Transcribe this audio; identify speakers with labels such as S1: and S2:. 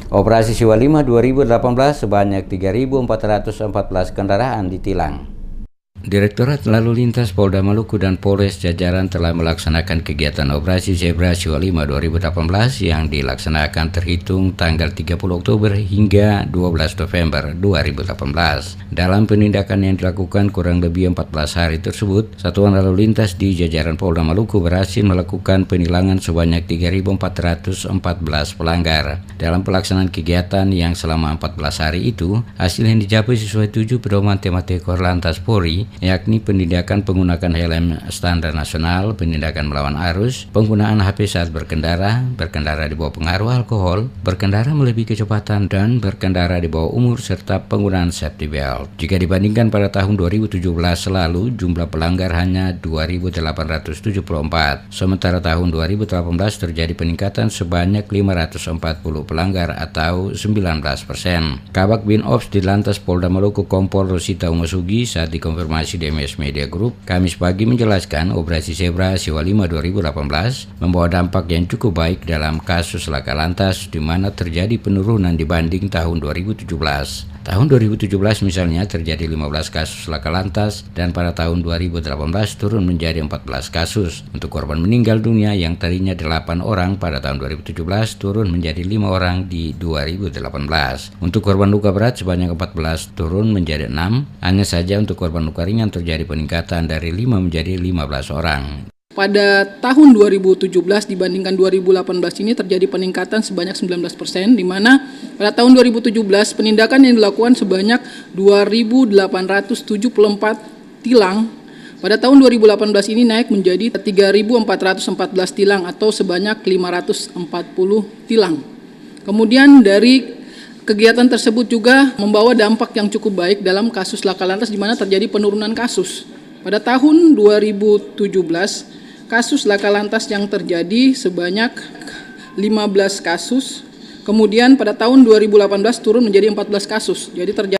S1: Operasi Siwa 5 2018 sebanyak 3.414 kendaraan ditilang. Direktorat Lalu Lintas Polda Maluku dan Polres jajaran telah melaksanakan kegiatan Operasi Zebra Siwa 5 2018 yang dilaksanakan terhitung tanggal 30 Oktober hingga 12 November 2018. Dalam penindakan yang dilakukan kurang lebih 14 hari tersebut, Satuan Lalu Lintas di jajaran Polda Maluku berhasil melakukan penilangan sebanyak 3.414 pelanggar. Dalam pelaksanaan kegiatan yang selama 14 hari itu, hasil yang dicapai sesuai 7 pedoman tematik Korlantas Polri, yakni penindakan penggunaan helm standar nasional, penindakan melawan arus, penggunaan HP saat berkendara, berkendara di bawah pengaruh alkohol, berkendara melebihi kecepatan, dan berkendara di bawah umur, serta penggunaan safety belt. Jika dibandingkan pada tahun 2017 lalu, jumlah pelanggar hanya 2.874, sementara tahun 2018 terjadi peningkatan sebanyak 540 pelanggar atau 19%. Kabak Binops di Lantas Polda Maluku Kompol Rosita Umasugi saat dikonfirmasi DMS Media Group Kamis pagi menjelaskan Operasi Zebra Siwa 5 2018 membawa dampak yang cukup baik dalam kasus laka lantas di mana terjadi penurunan dibanding tahun 2017. Tahun 2017 misalnya terjadi 15 kasus laka lantas dan pada tahun 2018 turun menjadi 14 kasus. Untuk korban meninggal dunia yang tadinya 8 orang pada tahun 2017 turun menjadi 5 orang di 2018. Untuk korban luka berat sebanyak 14 turun menjadi 6. Hanya saja untuk korban luka ringan terjadi peningkatan dari 5 menjadi 15 orang.
S2: Pada tahun 2017 dibandingkan 2018 ini terjadi peningkatan sebanyak 19%, di mana pada tahun 2017 penindakan yang dilakukan sebanyak 2.874 tilang. Pada tahun 2018 ini naik menjadi 3.414 tilang atau sebanyak 540 tilang. Kemudian dari kegiatan tersebut juga membawa dampak yang cukup baik dalam kasus laka lantas di mana terjadi penurunan kasus. Pada tahun 2017 kasus laka lantas yang terjadi sebanyak 15 kasus, kemudian pada tahun 2018 turun menjadi 14 kasus. Jadi terjadi